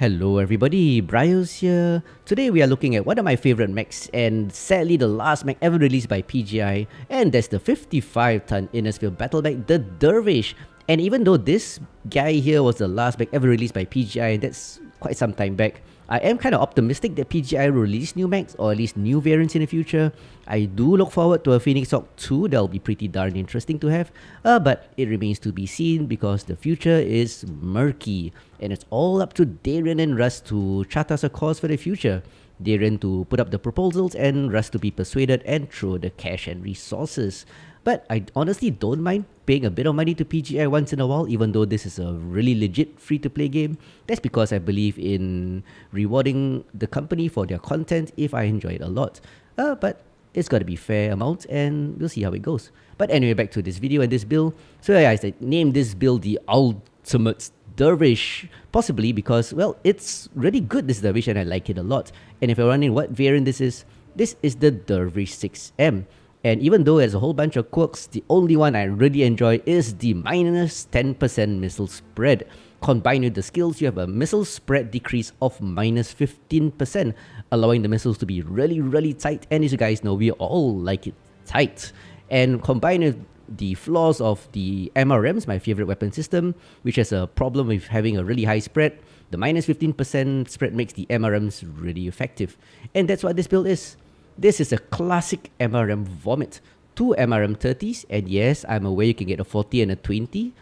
Hello everybody, BrioS here. Today we are looking at one of my favorite mechs and sadly the last mech ever released by PGI, and that's the 55-ton Innisfield battle mech, the Dervish. And even though this guy here was the last mech ever released by PGI, and that's quite some time back, I am kind of optimistic that PGI will release new mechs or at least new variants in the future. I do look forward to a Phoenix Hawk 2, that'll be pretty darn interesting to have, but it remains to be seen because the future is murky. And it's all up to Darren and Russ to chart us a course for the future. Darren to put up the proposals and Russ to be persuaded and throw the cash and resources. But I honestly don't mind paying a bit of money to PGI once in a while, even though this is a really legit free-to-play game. That's because I believe in rewarding the company for their content if I enjoy it a lot. But it's got to be fair amount and we'll see how it goes. But anyway, back to this video and this build. So yeah, I named this build the Ultimate Dervish, possibly because, well, it's really good, this Dervish, and I like it a lot. And if you're wondering what variant this is the Dervish 6M. And even though it has a whole bunch of quirks, the only one I really enjoy is the minus 10% missile spread. Combined with the skills, you have a missile spread decrease of minus 15%, allowing the missiles to be really tight. And as you guys know, we all like it tight. And combined with the flaws of the MRMs, my favorite weapon system, which has a problem with having a really high spread, the minus 15% spread makes the MRMs really effective. And that's what this build is. This is a classic MRM vomit. 2 MRM 30s, and yes, I'm aware you can get a 40 and a 20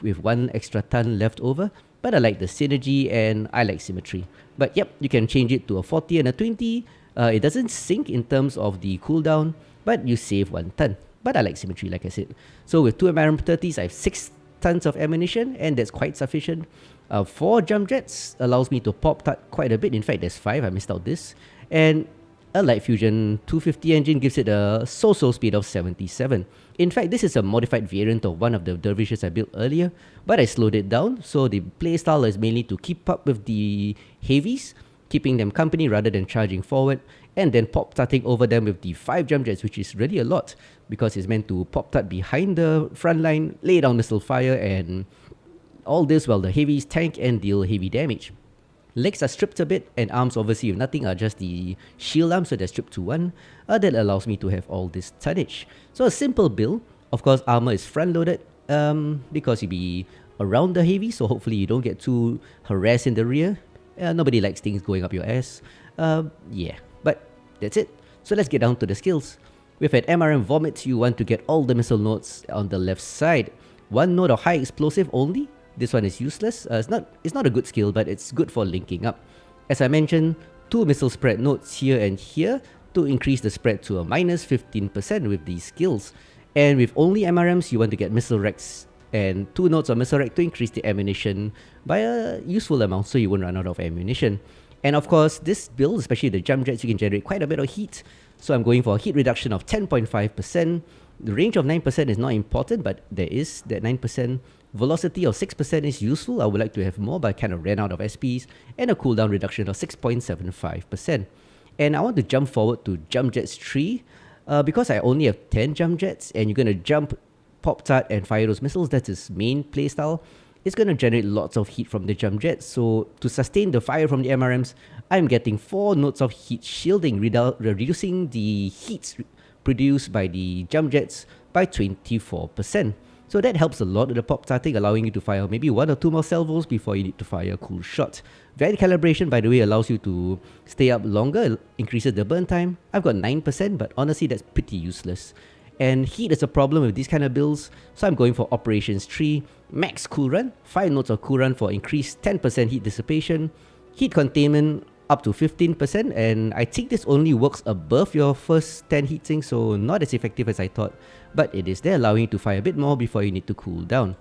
with 1 extra ton left over, but I like the synergy and I like symmetry. But yep, you can change it to a 40 and a 20. It doesn't sync in terms of the cooldown, but you save 1 ton. But I like symmetry, like I said. So with 2 MRM 30s, I have 6 tons of ammunition, and that's quite sufficient. 4 jump jets allows me to pop quite a bit. In fact, there's 5, I missed out this. And a Light Fusion 250 engine gives it a so-so speed of 77. In fact, this is a modified variant of one of the Dervishes I built earlier, but I slowed it down, so the playstyle is mainly to keep up with the heavies, keeping them company rather than charging forward, and then pop-tarting over them with the 5 jump jets, which is really a lot, because it's meant to pop-tart behind the front line, lay down missile fire, and all this while the heavies tank and deal heavy damage. Legs are stripped a bit, and arms obviously with nothing are just the shield arms, so they're stripped to 1. That allows me to have all this tonnage. So a simple build. Of course, armor is front-loaded because you'll be around the heavy, so hopefully you don't get too harassed in the rear. Nobody likes things going up your ass. Yeah, but that's it. So let's get down to the skills. With an MRM Vomit, you want to get all the missile nodes on the left side. 1 node of high explosive only. This one is useless. It's not a good skill, but it's good for linking up. As I mentioned, 2 missile spread nodes here and here to increase the spread to a minus 15% with these skills. And with only MRMs, you want to get missile racks and 2 nodes of missile rack to increase the ammunition by a useful amount so you won't run out of ammunition. And of course, this build, especially the jump jets, you can generate quite a bit of heat. So I'm going for a heat reduction of 10.5%. The range of 9% is not important, but there is that 9%. Velocity of 6% is useful. I would like to have more, but I kind of ran out of SPs. And a cooldown reduction of 6.75%. And I want to jump forward to jump jets 3. Because I only have 10 jump jets, and you're going to jump, pop-tart, and fire those missiles. That's his main playstyle. It's going to generate lots of heat from the jump jets. So to sustain the fire from the MRMs, I'm getting 4 nodes of heat shielding, reducing the heat produced by the jump jets by 24%. So that helps a lot with the pop-tarting, allowing you to fire maybe 1 or 2 more salvos before you need to fire a cool shot. Varied calibration, by the way, allows you to stay up longer, increases the burn time. I've got 9%, but honestly that's pretty useless. And heat is a problem with these kind of builds, so I'm going for Operations 3, Max Cool Run, 5 nodes of Cool Run for increased 10% heat dissipation, heat containment up to 15%, and I think this only works above your first 10 heat sinks, so not as effective as I thought, but it is there allowing you to fire a bit more before you need to cool down.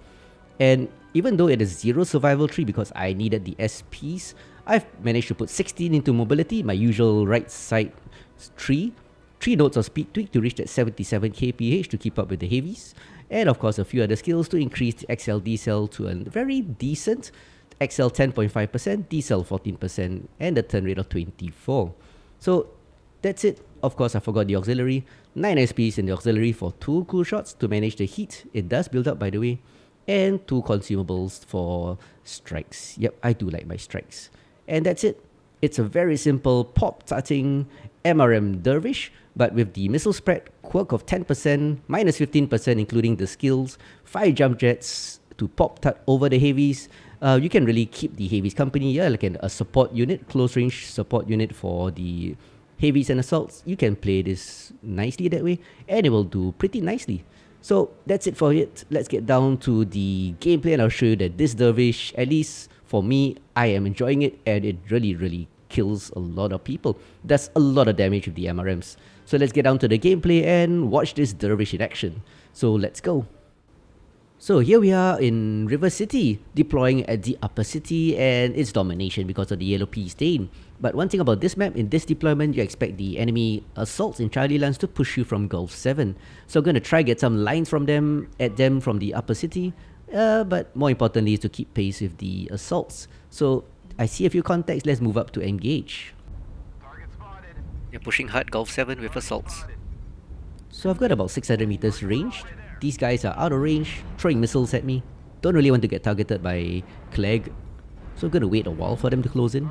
And even though it is 0 survival tree because I needed the SPs, I've managed to put 16 into mobility, my usual right side tree, 3 nodes of speed tweak to reach that 77 kph to keep up with the heavies, and of course a few other skills to increase the XL decel to a very decent XL 10.5%, decel 14%, and a turn rate of 24. So that's it. Of course, I forgot the auxiliary. 9 SPs in the auxiliary for 2 cool shots to manage the heat. It does build up, by the way. And 2 consumables for strikes. Yep, I do like my strikes. And that's it. It's a very simple pop-tarting MRM Dervish, but with the missile spread, quirk of 10%, minus 15% including the skills, 5 jump jets to pop-tart over the heavies. You can really keep the heavies company, yeah, like a support unit, close range support unit for the heavies and assaults. You can play this nicely that way, and it will do pretty nicely. So that's it for it. Let's get down to the gameplay, and I'll show you that this Dervish, at least for me, I am enjoying it, and it really kills a lot of people. Does a lot of damage with the MRMs. So let's get down to the gameplay and watch this Dervish in action. So let's go. So here we are in River City, deploying at the upper city, and it's domination because of the yellow P stain. But one thing about this map, in this deployment, you expect the enemy assaults in Charlie lands to push you from Gulf 7. So I'm going to try get some lines from them, at them from the upper city, but more importantly is to keep pace with the assaults. So I see a few contacts, let's move up to engage. They're pushing hard Gulf 7 with assaults. So I've got about 600 meters range. These guys are out of range, throwing missiles at me. Don't really want to get targeted by Clegg, so I'm gonna wait a while for them to close in.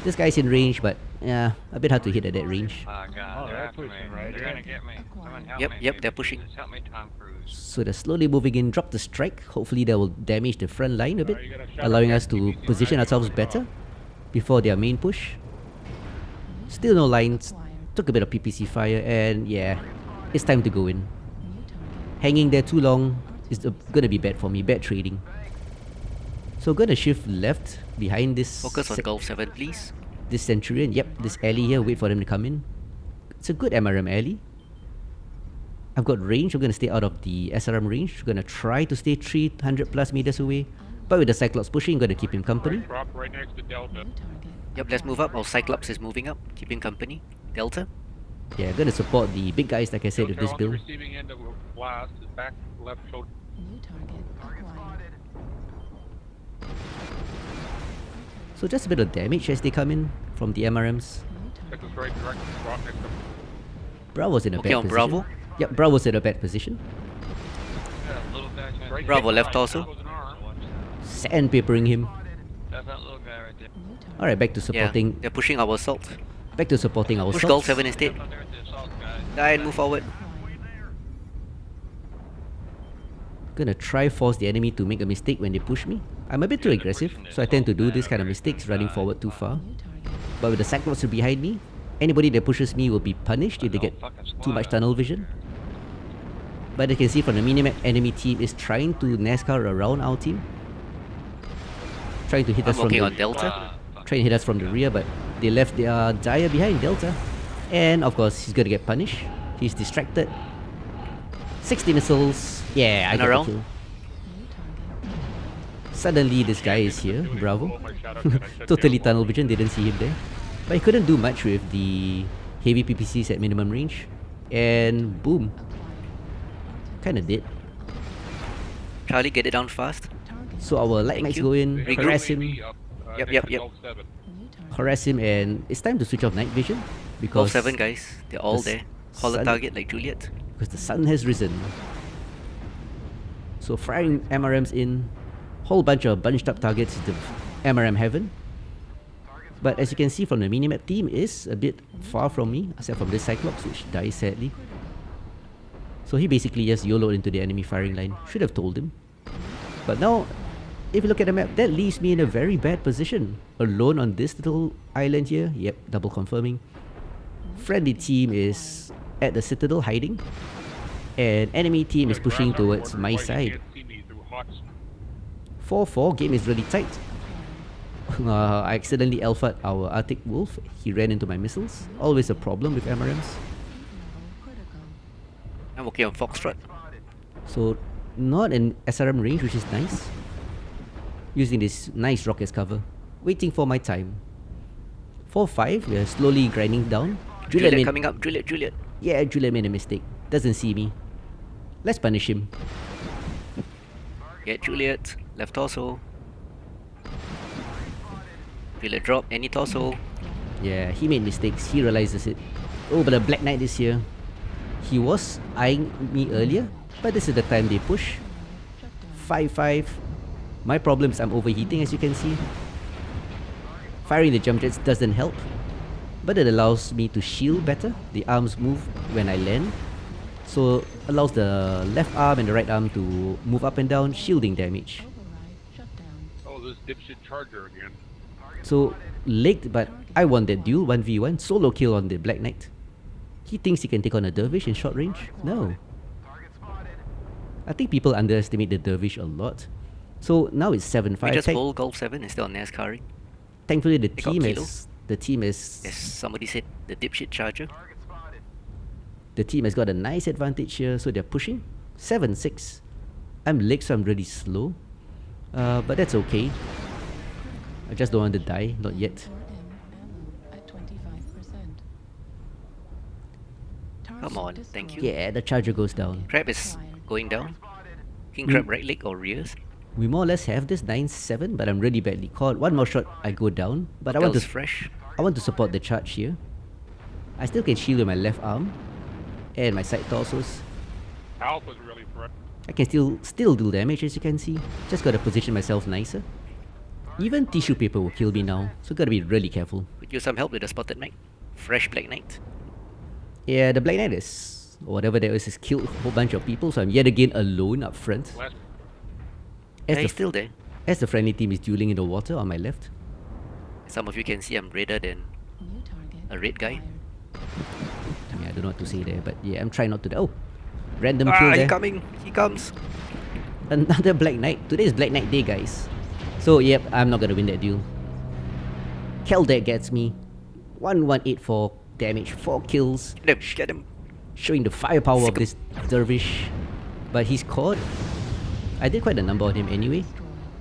This guy's in range, but yeah, a bit hard to hit at that range. Oh, God, they're pushing, right? They're gonna get me. Someone help me. Yep, they're pushing. Just help me, Tom Cruise. So they're slowly moving in, drop the strike. Hopefully that will damage the front line a bit, allowing us to position ourselves better before their main push. Still no lines, took a bit of PPC fire, and yeah, it's time to go in. Hanging there too long is gonna be bad for me, bad trading. So gonna shift left behind this. Focus on Gulf 7, please. This Centurion, yep, this alley here, wait for them to come in. It's a good MRM alley. I've got range, I'm gonna stay out of the SRM range. I'm gonna try to stay 300 plus meters away. But with the Cyclops pushing, I'm gonna keep him company. Drop right next to Delta. Yep, let's move up. Our Cyclops is moving up, keeping company. Delta. Yeah, gonna support the big guys like I said with this Delta on build. the receiving end of blast is back left shoulder. New target acquired. So just a bit of damage as they come in from the MRMs. Check this right direction. Drop next to Bravo's in a Okay, bad on position. Bravo. Yep, Bravo's in a bad position. Little guy trying to right Bravo next left to also. goes an arm. Sandpapering him. That's that little guy right there. New target. Alright, back to Yeah, supporting they're pushing our assault. back to supporting our Push assaults. Gulf 7 instead. Out there at the assault guy. Die and move forward. Gonna try force the enemy to make a mistake when they push me. I'm a bit too aggressive, so I tend to do this kind of mistakes, running forward too far. New target. But with the Cyclops behind me, anybody that pushes me will be punished if they get too much tunnel vision. But you can see from the minimap, enemy team is trying to NASCAR around our team. Trying to hit I'm us from working the on Delta. trying to hit us from the rear, but they left their Dire behind Delta. And of course, he's gonna get punished. He's distracted. 60 missiles. Yeah, I And got around. the kill. New target. Suddenly, this guy is here. Bravo. Oh, my shadow gun, I shut Totally down. tunnel vision, didn't see him there. But he couldn't do much with the heavy PPCs at minimum range. And boom, kinda did. Charlie, get it down fast. Target. So our light Thank knights you. go in, Regroup. harass him, Up, Yep, next yep, to yep. Gulf 7. New target. harass him, and it's time to switch off night vision Gulf because 7, guys. They're all the there. Call the sun- target like Juliet. because the sun has risen. So firing MRMs in, whole bunch of bunched up targets to MRM heaven. But as you can see from the minimap, team is a bit far from me, except from this Cyclops, which dies sadly. So he basically just YOLO'd into the enemy firing line. Should have told him. But now, if you look at the map, that leaves me in a very bad position. Alone on this little island here. Yep, double confirming. Friendly team is at the Citadel hiding. And enemy team is pushing Ground towards order, my you side. can't see me through Hawks. 4-4, game is really tight. I accidentally alpha'd our Arctic Wolf. He ran into my missiles. Always a problem with MRMs. Level critical. I'm working on Foxtrot. So, not an SRM range, which is nice. Using this nice rock as cover. Waiting for my time. 4-5, we are slowly grinding down. Juliet made, coming up. Juliet. yeah, Juliet made a mistake. Doesn't see me. Let's punish him. Get Juliet. Left torso. Juliet drop. Any torso. Yeah, he made mistakes. He realizes it. Oh, but the Black Knight is here. He was eyeing me earlier, but this is the time they push. 5-5. My problem is I'm overheating, as you can see. Firing the jump jets doesn't help, but it allows me to shield better. The arms move when I land, so allows the left arm and the right arm to move up and down, shielding damage. Override shut down. Oh, this dipshit charger again. So legged, but I won that duel 1v1 solo kill on the Black Knight. He thinks he can take on a Dervish in short range? No. I think people underestimate the Dervish a lot. So now it's 7-5. We just hold Golf 7 instead of NASCARing. Thankfully the got team kilo. is Yes, somebody said the dipshit charger. the team has got a nice advantage here, so they're pushing 7-6. I'm leg, so I'm really slow, but that's okay. I just don't want to die, not yet. 4M ammo at 25%. Come on, thank you. Yeah, the charger goes down. Crab is going down. King Crab right leg or rears. We more or less have this 9-7, but I'm really badly caught. One more shot, I go down, but I want Hotel's to fresh. support the charge here. I still can shield with my left arm and my side torsos. Alpha's really fresh. I can still do damage, as you can see. Just gotta position myself nicer. Even tissue paper will kill me now, so gotta be really careful. Could use some help with the spotted knight. Fresh Black Knight. Yeah, the Black Knight is, whatever that is, has killed a whole bunch of people, so I'm yet again alone up front. Last As Yeah, he's the, still there. as the friendly team is dueling in the water on my left. Some of you can see I'm redder than New target a red guy. acquired. Yeah, I don't know what to say there, but yeah, I'm trying not to die. Oh, random kill Ah, there. he coming! He comes! Another Black Knight. Today is Black Knight Day, guys. So, yep, I'm not gonna win that duel. Keldeck gets me 1184 damage, 4 kills, Get him! Get him! showing the firepower of this Dervish. But he's caught. I did quite a number on him anyway.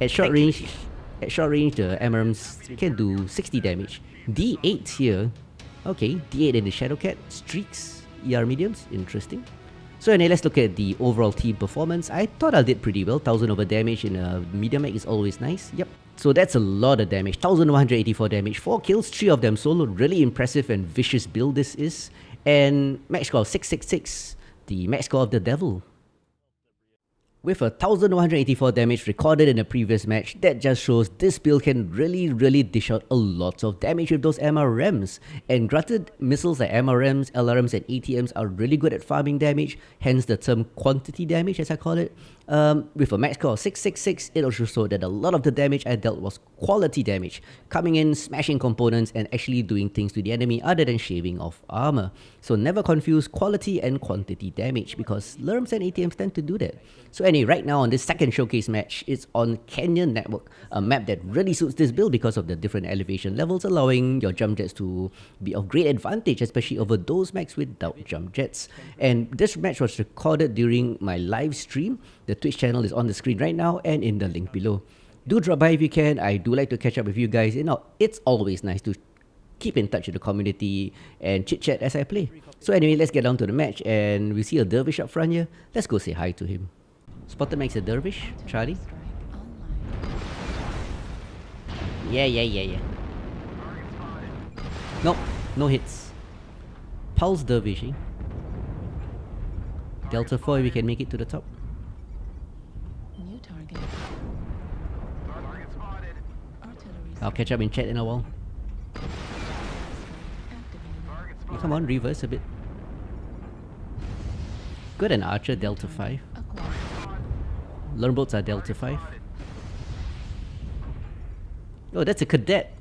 At short range, the MRMs can do 60 damage. D8 here. Okay, D8 in the Shadowcat. Streaks, ER mediums, interesting. So anyway, let's look at the overall team performance. I thought I did pretty well. 1000 over damage in a medium mech is always nice. Yep. So that's a lot of damage. 1184 damage. 4 kills, 3 of them solo. Really impressive and vicious build this is. And max score of 666. The max score of the devil. With 1184 damage recorded in the previous match, that just shows this build can really dish out a lot of damage with those MRMs. And granted, missiles like MRMs, LRMs and ATMs are really good at farming damage, hence the term quantity damage as I call it. With a max score of 666, it also showed that a lot of the damage I dealt was quality damage, coming in, smashing components and actually doing things to the enemy other than shaving off armor. So never confuse quality and quantity damage, because LRMs and ATMs tend to do that. So anyway, right now on this second showcase match, it's on Canyon Network, a map that really suits this build because of the different elevation levels, allowing your jump jets to be of great advantage, especially over those mechs without jump jets. And this match was recorded during my live stream. The Twitch channel is on the screen right now and in the link below. Do drop by if you can. I do like to catch up with you guys. You know, it's always nice to keep in touch with the community and chit chat as I play. So anyway, let's get down to the match, and we see a Dervish up front here. Let's go say hi to him. Spotted makes a Dervish, Charlie. Strike online. Yeah. Nope, no hits. Pulse Dervish, eh? Delta 4 if we can make it to the top. New target. Artillery I'll catch up in chat in a while. activated. Hey, come on, reverse a bit. Good, an Archer Delta 5. Acquired. Learnboats are Delta 5. Oh, that's a cadet.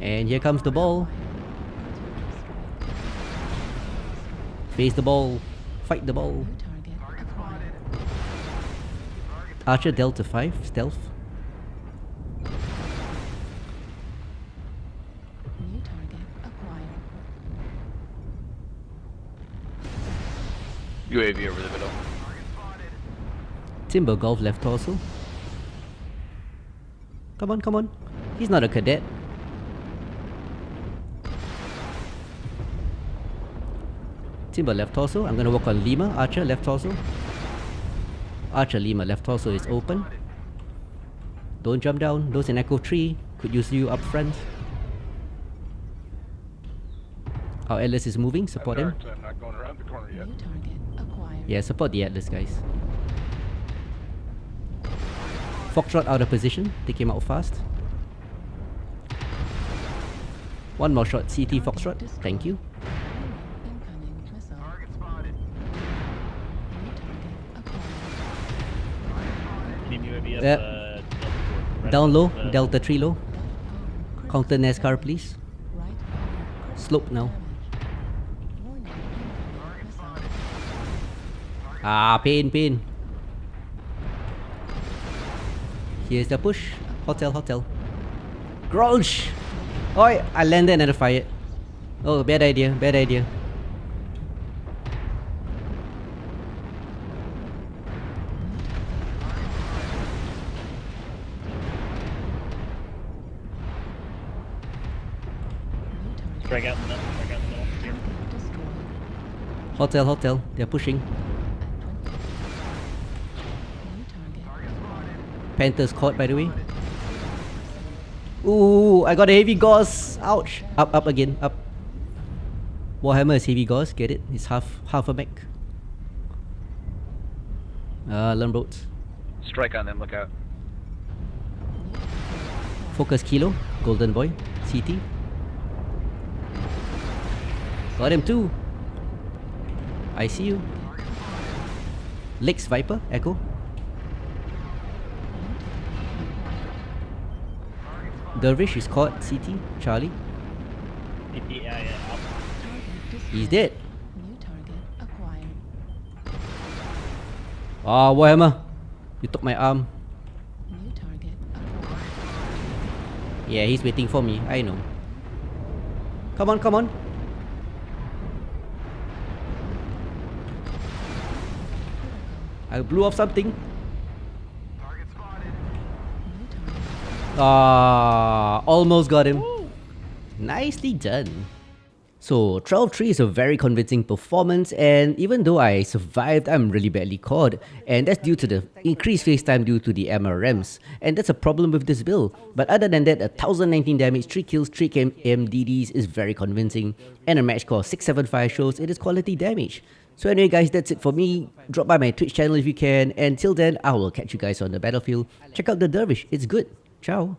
And here comes the ball. Face the ball. Fight the ball. New target acquired. Archer Delta 5, stealth. New target acquired. UAV over the middle. Timber Golf left torso. Come on. He's not a cadet. Timber left torso. I'm gonna work on Lima. Archer left torso. Archer Lima left torso is open. Don't jump down. Those in Echo 3 could use you up front. Our Atlas is moving. Support him. I'm not going around the corner yet. New target acquired. Yeah, support the Atlas, guys. Foxtrot out of position. Take him out fast. One more shot. CT Foxtrot. Thank you. Incoming missile. Target spotted. New target acquired. Team UAV up, Yep. Delta 4. Down low. Red, Delta 3 low. Critical. Counter NASCAR, please. Right. Critical Slope now. damage. Warning. Incoming missile. Ah, pain. Here's the push. Hotel. Grunge! Oi, I landed and I fired. Oh, bad idea. New target. Strike out in the middle. Here. Target destroyed. Hotel. They're pushing. At 20. New target. Panthers caught, by the way. Ooh, I got a heavy gauze. Ouch. Up again. Up. Warhammer is heavy gauze. Get it? It's half a mech. Learn boats. Strike on them, look out. Focus Kilo. Golden Boy. CT. Got him too. I see you. Lex Viper. Echo. Dervish is caught. CT. Charlie. Yeah. Out. Target destroyed. He's dead. New target acquired. Ah, Warhammer. You took my arm. New target acquired. Yeah, he's waiting for me. I know. Come on. I blew off something. New target. Ah, almost got him. Nicely done. So 12-3 is a very convincing performance, and even though I survived, I'm really badly caught, and that's due to the increased face time due to the MRMs, and that's a problem with this build. But other than that, 1019 damage, 3 kills, 3 MDDs is very convincing, and a match score 675 shows it is quality damage. So anyway guys, that's it for me. Drop by my Twitch channel if you can, and till then, I will catch you guys on the battlefield. Check out the Dervish, it's good. Ciao.